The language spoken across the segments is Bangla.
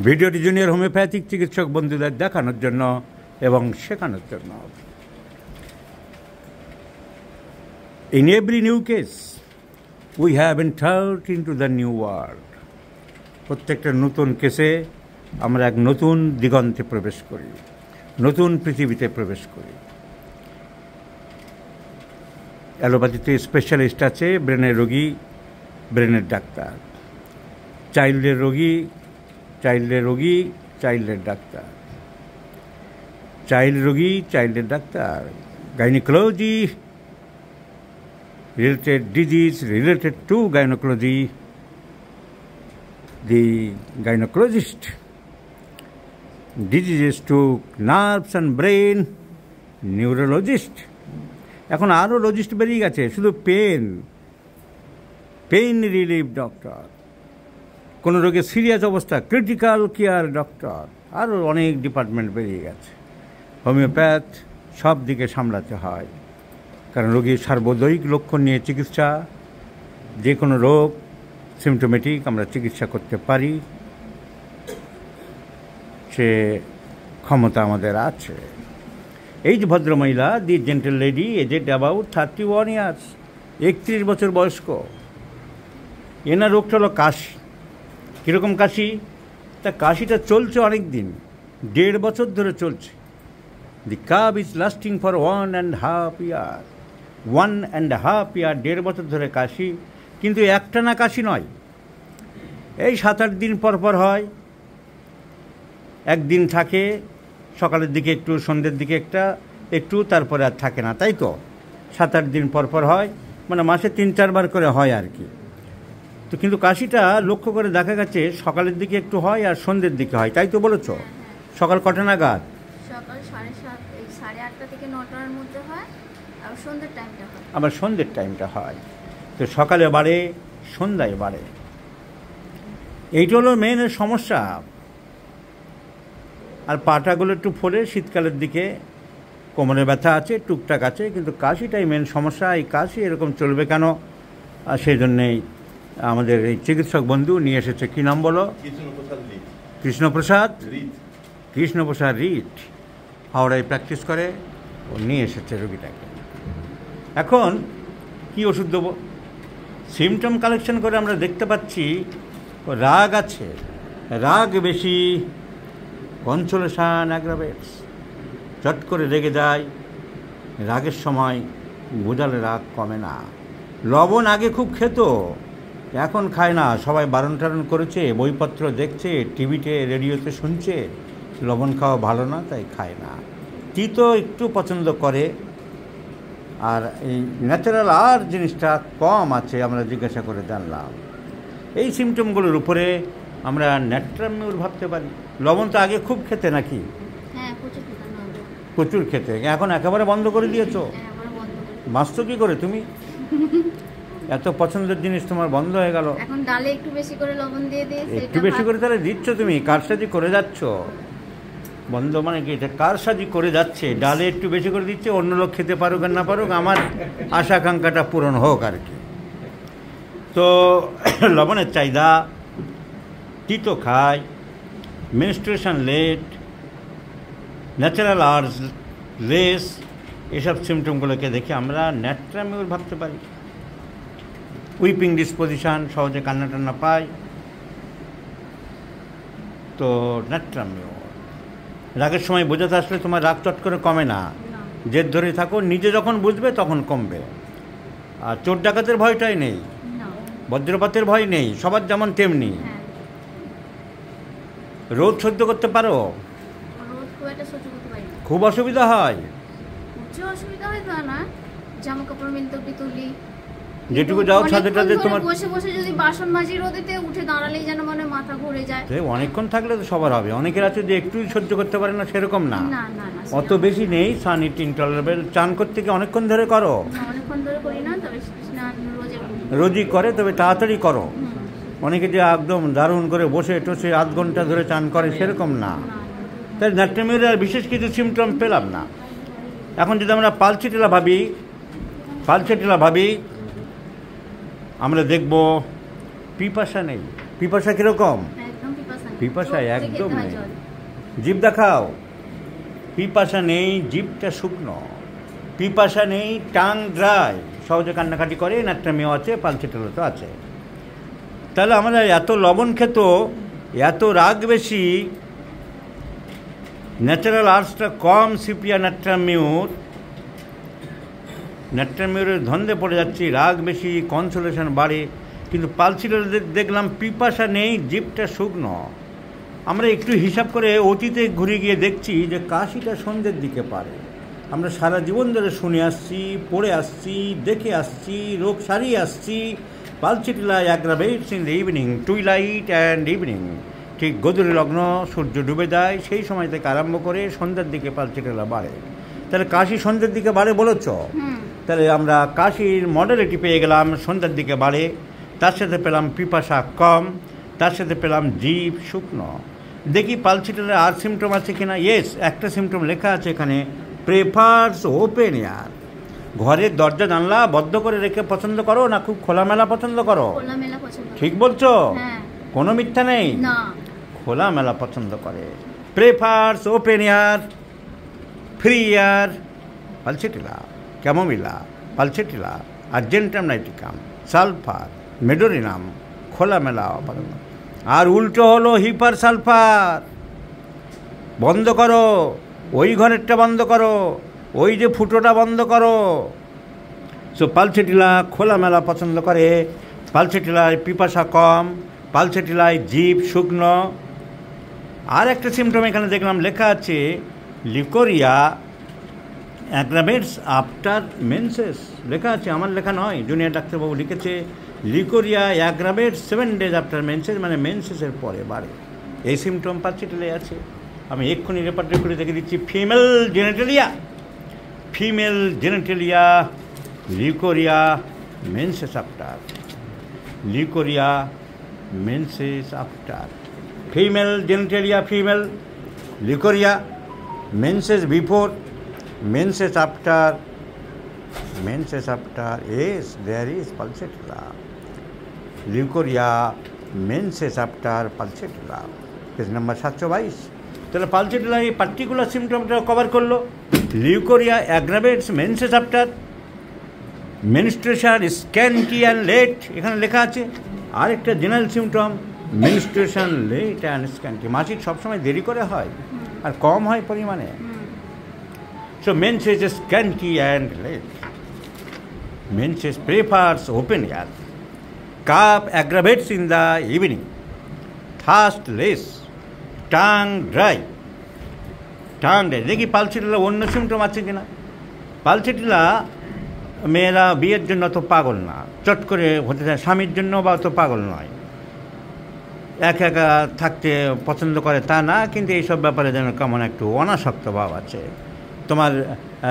ভিডিওটি জুনিয়র হোমিওপ্যাথিক চিকিৎসক বন্ধুদের দেখানোর জন্য এবং শেখানোর জন্য। In every new case, we have entered into the new world. প্রত্যেকটা নতুন কেসে আমরা এক নতুন দিগন্তে প্রবেশ করি, নতুন পৃথিবীতে প্রবেশ করি। অ্যালোপ্যাথিতে স্পেশালিস্ট আছে, ব্রেনের রোগী ব্রেনের ডাক্তার, চাইল্ডের রোগী চাইল্ডের ডাক্তার, চাইল্ড রোগী চাইল্ডের ডাক্তার, gynaecology related disease related to gynecology, the gynecologist, diseases to nerves and brain, neurologist, এখন আরও লজিস্ট বেরিয়ে গেছে, শুধু পেন রিলিফ ডক্টর, কোনো রোগের সিরিয়াস অবস্থা ক্রিটিক্যাল কেয়ার ডক্টর, আরও অনেক ডিপার্টমেন্ট বেরিয়ে গেছে। হোমিওপ্যাথ সব দিকে সামলাতে হয়, কারণ রোগীর সার্বজনীন লক্ষণ নিয়ে চিকিৎসা, যে কোনো রোগ সিমটোমেটিক আমরা চিকিৎসা করতে পারি, সে ক্ষমতা আমাদের আছে। এই যে ভদ্রমহিলা, the gentle lady, aged about 31 years, 31 বছর বয়স্ক, এনার রোগটা হলো কাশি। কীরকম কাশি? তা কাশিটা চলছে অনেক দিন, 1.5 বছর ধরে চলছে। দি কাব ইজ লাস্টিং ফর 1.5 ইয়ার, 1.5 ইয়ার, 1.5 বছর ধরে কাশি। কিন্তু একটানা কাশি নয়, এই 7-8 দিন পর হয়, একদিন থাকে, সকালের দিকে একটু, সন্ধ্যের দিকে একটু, তারপরে আর থাকে না, তাই তো? 7-8 দিন পর হয়, মানে মাসে 3-4 বার করে হয় আর কি। তো কিন্তু কাশিটা লক্ষ্য করে দেখা গেছে সকালের দিকে একটু হয় আর সন্ধ্যের দিকে হয়, তাই তো বলেছ? সকাল কটা নাগাদ? সকাল 8:30 থেকে 9টার মধ্যে হয়, আর সন্ধ্যের টাইমটা হয়। আবার সন্ধ্যের টাইমটা হয়, তো সকালে বাড়ে, সন্ধ্যায় বাড়ে। এইটা হলো মেনের সমস্যা। আর পাটাগুলো একটু ফোলে শীতকালের দিকে, কোমরে ব্যথা আছে, টুকটাক আছে, কিন্তু কাশিটাই মেন সমস্যা। এই কাশি এরকম চলবে কেন? আর সেই জন্যেই আমাদের এই চিকিৎসক বন্ধু নিয়ে এসেছে, কী নাম বলো? কৃষ্ণপ্রসাদ রিট, হাওড়ায় প্র্যাকটিস করে, ও নিয়ে এসেছে রোগীটাকে। এখন কি ওষুধ দেবো? সিমটম কালেকশন করে আমরা দেখতে পাচ্ছি রাগ আছে, রাগ বেশি, কনসোলেশন অ্যাগ্রাভেটস, চট করে রেগে যায়, রাগের সময় বোঝালে রাগ কমে না। লবণ আগে খুব খেত, এখন খায় না, সবাই বারণ টারণ করেছে, বইপত্র দেখছে, টিভিতে রেডিওতে শুনছে লবণ খাওয়া ভালো না, তাই খায় না। তিতো একটু পছন্দ করে, আর এই ন্যাচারাল আর জিনিসটা কম আছে, আমরা জিজ্ঞাসা করে জানলাম। এই সিমটমগুলোর উপরে আমরা ন্যাট্রামিউর ভাবতে পারি। লবণ তো আগে খুব খেতে নাকি? হ্যাঁ, প্রচুর খেতে, এখন একেবারে বন্ধ করে দিয়েছো? বাঁচতো কী করে তুমি? এত পছন্দের জিনিস তোমার বন্ধ হয়ে গেল। এখন ডালে একটু বেশি করে লবণ দিয়ে দিয়েছে। একটু বেশি করে তাহলে দিচ্ছ তুমি? কারসাজি করে যাচ্ছ। বন্ধ মানে কি? এটা কারসাজি করে যাচ্ছে, ডালে একটু বেশি করে দিচ্ছে, অন্য লোক খেতে পারুক আর না পারুক, আমার আশা আকাঙ্ক্ষাটা পূরণ হোক আর কি। তো লবণের চাহিদা, তিতো খায়, মেনস্ট্রুয়েশন লেট, ন্যাচারাল আর্স লেস, এসব সিমটমগুলোকে দেখে আমরা ন্যাট্রামিউর ভাবতে পারি। উইপিং ডিসপোজিশন, সহজে কান্না টান্না পায়, তো ন্যাট্রামিউর। রাগের সময় বোঝাতে আসলে তোমার রাগ চট করে কমে না, জেদ ধরে থাকো, নিজে যখন বুঝবে তখন কমবে। আর চোর ডাকাতের ভয়টাই নেই, বজ্রপাতের ভয় নেই, সবার যেমন তেমনি। রোদ সহ্য করতে পারো? খুব অসুবিধা হয়? অসুবিধা হয় তা না, জামা কাপড় মেলতে তুলি, যেটুকু যাও ছাদে টাদে, তোমার বসে বসে যদি বাসন মাজি রোদেতে উঠে দাঁড়ালেই যেন মনে মাথা ঘুরে যায়। অনেকক্ষণ থাকলে তো সবার হবে। অনেকের আছে যে একটু সহ্য করতে পারে না, সেরকম না, অত বেশি নেই। সান ইট ইনটলারেবল। চান করতে কি অনেকক্ষণ ধরে করো? অনেকক্ষণ ধরে করি না, তবে রোজই করে, তবে তাড়াতাড়ি করো। অনেকে যে একদম দারুণ করে বসে টসে আধ ঘন্টা ধরে চান করে, সেরকম না। তাই ন্যাট্রামিউরের আর বিশেষ কিছু সিমটম পেলাম না। এখন যদি আমরা পালসেটিলা ভাবি, আমরা দেখব পিপাসা নেই। পিপাসা কীরকম? পিপাসা চোখ থেকে একদম ধার নেই। জল। জিভ দেখাও। পিপাসা নেই, জিভটা শুকনো। পিপাসা নেই, টাং ড্রাই। সহজে কান্নাকাটি করে, ন্যাট্রামিও আছে, পালসেটেলা তো আছে। তাহলে আমাদের এত লবণ খেত, এত রাগ বেশি, ন্যাচারাল আর্টসটা কম সিপিয়া ন্যাট্রামিউরের ধন্দে পড়ে যাচ্ছি, রাগ বেশি, কনসোলেশন বাড়ে। কিন্তু পালসেটেলা দেখলাম পিপাসা নেই, জিভটা শুকনো। আমরা একটু হিসাব করে অতীতে ঘুরে গিয়ে দেখছি যে কাশিটা সন্ধ্যের দিকে পারে। আমরা সারা জীবন ধরে শুনে আসছি, পড়ে আসছি, দেখে আসছি, রোগ সারিয়ে আসছি। Pulsatilla aggravates in the evening, twilight and evening. ঠিক গধূলি লগ্ন, সূর্য ডুবে যায়, সেই সময় থেকে আরম্ভ করে সন্ধ্যার দিকে পালসেটেলা বাড়ে। তাহলে কাশি সন্ধ্যের দিকে বাড়ে বলেছ? তাহলে আমরা কাশির মডেলিটি পেয়ে গেলাম, সন্ধ্যার দিকে বাড়ে। তার সাথে পেলাম পিপাসা কম, তার সাথে পেলাম জিভ শুকনো। দেখি পালসেটেলার আর সিমটম আছে কিনা। ইয়েস, একটা সিমটম লেখা আছে এখানে, প্রেফার্স ওপেন এয়ার। ঘরের দরজা জানলা বদ্ধ করে রেখে পছন্দ করো না খুব খোলামেলা পছন্দ করো? খোলামেলা পছন্দ করে। ঠিক বলছো? হ্যাঁ। কোনো মিথ্যা নেই। না। খোলামেলা পছন্দ করে। Prefers open air, free air. Pulsatilla, Chamomilla, Pulsatilla, Argentum nitricum, sulphur, Medorrhinum, খোলামেলা পছন্দ। আর উল্টো হলো হিপার সালফার। বন্ধ করো, ওই ঘরেরটা বন্ধ করো, ওই যে ফুটোটা বন্ধ করো। সো পালসেটেলা খোলামেলা পছন্দ করে, পালসেটেলায় পিপাসা কম, পালসেটেলায় জিভ শুকনো। আর একটা সিমটম এখানে দেখলাম লেখা আছে, লিকোরিয়া অ্যাগ্রাভেটস আফটার মেন্সেস। লেখা আছে, আমার লেখা নয়, জুনিয়র ডাক্তারবাবু লিখেছে, leucorrhoea aggravates 7 days after menses, মানে মেন্সেসের পরে বাড়ে। এই সিমটম পালসেটেলায় আছে। আমি এক্ষুনি রেপার্টরি করে দেখে দিচ্ছি। Female genitalia leucorrhoea menses after, leucorrhoea menses after. Female genitalia, female leucorrhoea menses before, menses after, menses after. Yes, there is Pulsatilla. Leucorrhoea menses after Pulsatilla. Page number 722। তাহলে পালসেটেলা এই পার্টিকুলার সিমটমটা কভার করলো। Leucorrhoea aggravates menses after menstruation scanty and late, এখানে লেখা আছে। আরেকটা general symptom, menstruation late and scanty. মাসিক সবসময় দেরি করে হয় আর কম হয় পরিমাণে। So menses scanty and late, menses prefers open air, cup aggravates in the evening, thirst less, tongue dry. দেখি পালসেটেলা অন্য সিমটম আছে কিনা। পালসেটেলা মেয়েরা বিয়ের জন্য অত পাগল না, চট করে হতে চায়, স্বামীর জন্য বা অত পাগল নয়, একা একা থাকতে পছন্দ করে তা না, কিন্তু এইসব ব্যাপারে যেন কেমন একটু অনাসক্ত ভাব আছে। তোমার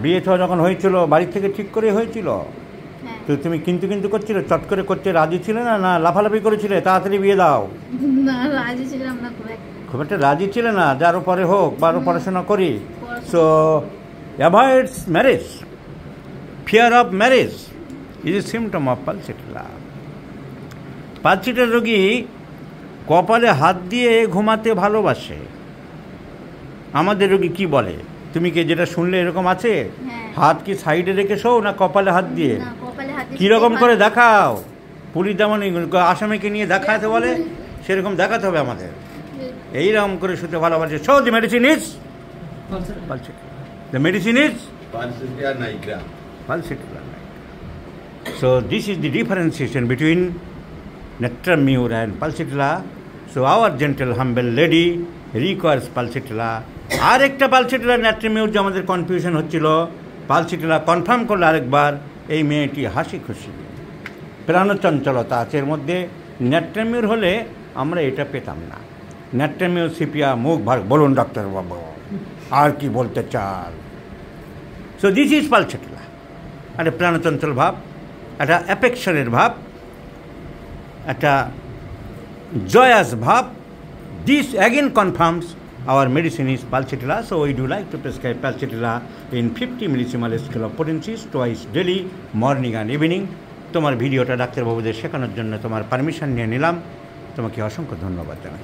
বিয়ে তো যখন হয়েছিল বাড়ি থেকে ঠিক করে হয়েছিল, তো তুমি কিন্তু করছিলে, চট করে করতে রাজি ছিলে না, না লাফালাফি করেছিলে তাড়াতাড়ি বিয়ে দাও? না, রাজি ছিলাম না খুব একটা রাজি ছিলে না, যারও পরে হোক, বারো পড়াশোনা করি। So avoids marriage, fear of marriage is a symptom of Pulsatilla. Pulsatilla রোগী কপালে হাত দিয়ে ঘুমাতে ভালোবাসে। আমাদের রোগী কি বলে, তুমি কি যেটা শুনলে এরকম আছে? হাত কি সাইডে রেখে শো না কপালে হাত দিয়ে? কীরকম করে দেখাও? পুলিশ যেমন আসামিকে নিয়ে দেখাতে বলে সেরকম দেখাতে হবে আমাদের। এইরকম করে শুতে ভালোবাসে। So the medicine is Pulsatilla, the medicine is Pulsatilla. So this is the differentiation between Natrum mur and Pulsatilla. So our gentle humble lady requires Pulsatilla. আর একটা পালসেটেলা ন্যাট্রামিউর যে আমাদের কনফিউশন হচ্ছিল, পালসেটেলা কনফার্ম করলো আরেকবার। এই মেয়েটি হাসি খুশি, প্রাণচঞ্চলতা আছে এর মধ্যে। ন্যাট্রামিউর হলে আমরা এটা পেতাম না। ন্যাট্রামিউর সিপিয়া মুখ ভার, বলুন ডাক্তারবাবু আর কি বলতে চান। So this is Pulsatilla. একটা প্রাণচঞ্চল ভাব, একটা অ্যাফেকশনের ভাব, একটা জয়াস ভাব। This again confirms our medicine is Pulsatilla. So we do like to prescribe Pulsatilla in 50 millisiemal scale of potencies twice daily, morning and evening. তোমার ভিডিওটা ডাক্তারবাবুদের শেখানোর জন্য তোমার পারমিশন নিয়ে নিলাম। তোমাকে অসংখ্য ধন্যবাদ জানাই।